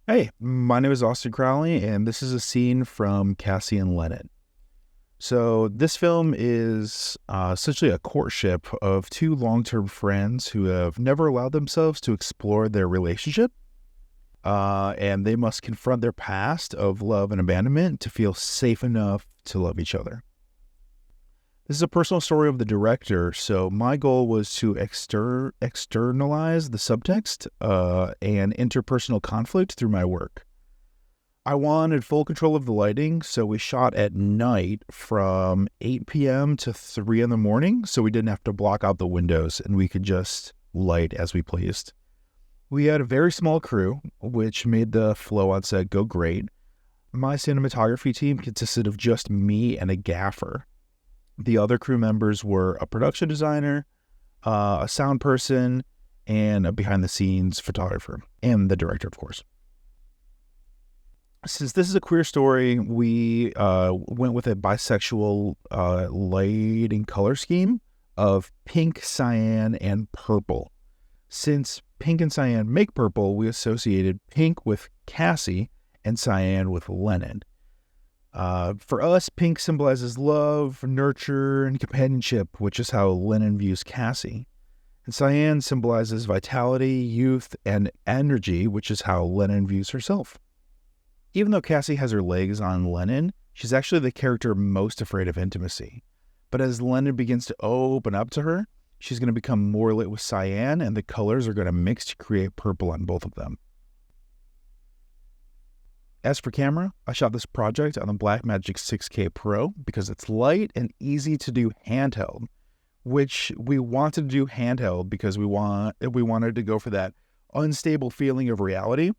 Hey, my name is Austin Crowley, and this is a scene from Cassie and Lennon. So, this film is essentially a courtship of two long term friends who have never allowed themselves to explore their relationship, and they must confront their past of love and abandonment to feel safe enough to love each other. This is a personal story of the director, so my goal was to externalize the subtext and interpersonal conflict through my work. I wanted full control of the lighting, so we shot at night from 8 p.m. to 3 in the morning, so we didn't have to block out the windows and we could just light as we pleased. We had a very small crew, which made the flow on set go great. My cinematography team consisted of just me and a gaffer. The other crew members were a production designer, a sound person, and a behind-the-scenes photographer, and the director, of course. Since this is a queer story, we went with a bisexual lighting color scheme of pink, cyan, and purple. Since pink and cyan make purple, we associated pink with Cassie and cyan with Lennon. For us, pink symbolizes love, nurture, and companionship, which is how Lennon views Cassie. And cyan symbolizes vitality, youth, and energy, which is how Lennon views herself. Even though Cassie has her legs on Lennon, she's actually the character most afraid of intimacy. But as Lennon begins to open up to her, she's going to become more lit with cyan, and the colors are going to mix to create purple on both of them. As for camera, I shot this project on the Blackmagic 6K Pro because it's light and easy to do handheld, which we wanted to do handheld because we wanted to go for that unstable feeling of reality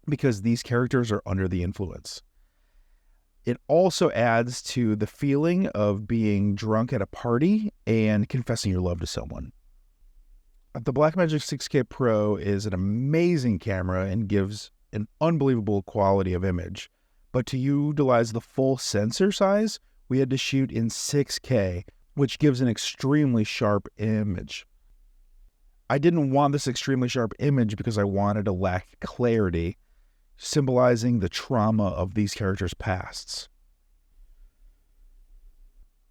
because these characters are under the influence. It also adds to the feeling of being drunk at a party and confessing your love to someone. The Blackmagic 6K Pro is an amazing camera and gives an unbelievable quality of image, but to utilize the full sensor size, we had to shoot in 6K, which gives an extremely sharp image. I didn't want this extremely sharp image because I wanted to lack clarity, symbolizing the trauma of these characters' pasts.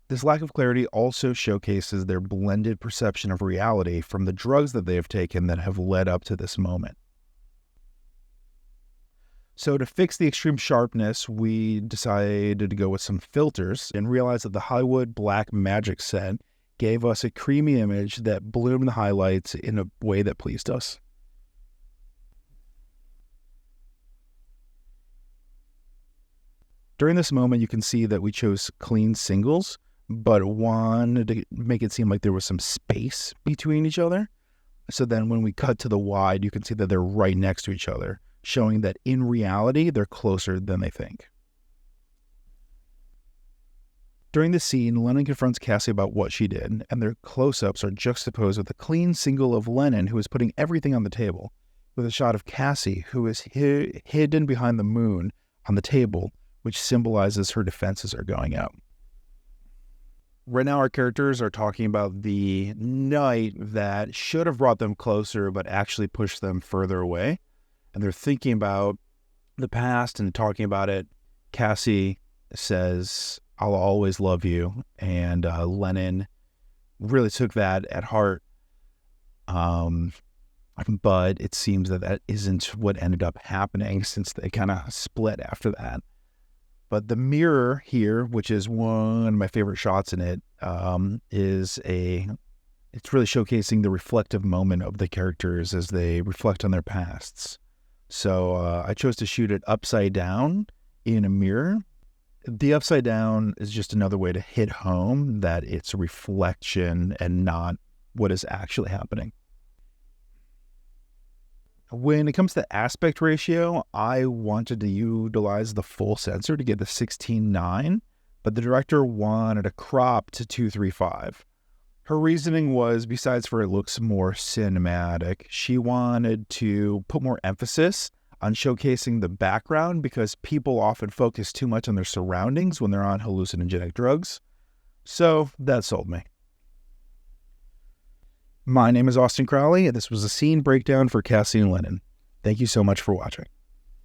This lack of clarity also showcases their blended perception of reality from the drugs that they have taken that have led up to this moment. So to fix the extreme sharpness, we decided to go with some filters and realized that the Hollywood Black Magic set gave us a creamy image that bloomed the highlights in a way that pleased us. During this moment, you can see that we chose clean singles, but wanted to make it seem like there was some space between each other. So then when we cut to the wide, you can see that they're right next to each other, showing that in reality, they're closer than they think. During the scene, Lennon confronts Cassie about what she did, and their close-ups are juxtaposed with a clean single of Lennon, who is putting everything on the table, with a shot of Cassie, who is hidden behind the moon on the table, which symbolizes her defenses are going out. Right now, our characters are talking about the night that should have brought them closer, but actually pushed them further away. And they're thinking about the past and talking about it. Cassie says, "I'll always love you." And Lennon really took that at heart. But it seems that isn't what ended up happening since they kind of split after that. But the mirror here, which is one of my favorite shots in it, it's really showcasing the reflective moment of the characters as they reflect on their pasts. So I chose to shoot it upside down in a mirror. The upside down is just another way to hit home that it's a reflection and not what is actually happening. When it comes to aspect ratio, I wanted to utilize the full sensor to get the 16:9, but the director wanted a crop to 2:3:5. Her reasoning was, besides for it looks more cinematic, she wanted to put more emphasis on showcasing the background because people often focus too much on their surroundings when they're on hallucinogenic drugs. So that sold me. My name is Austin Crowley, and this was a scene breakdown for Cassie and Lennon. Thank you so much for watching.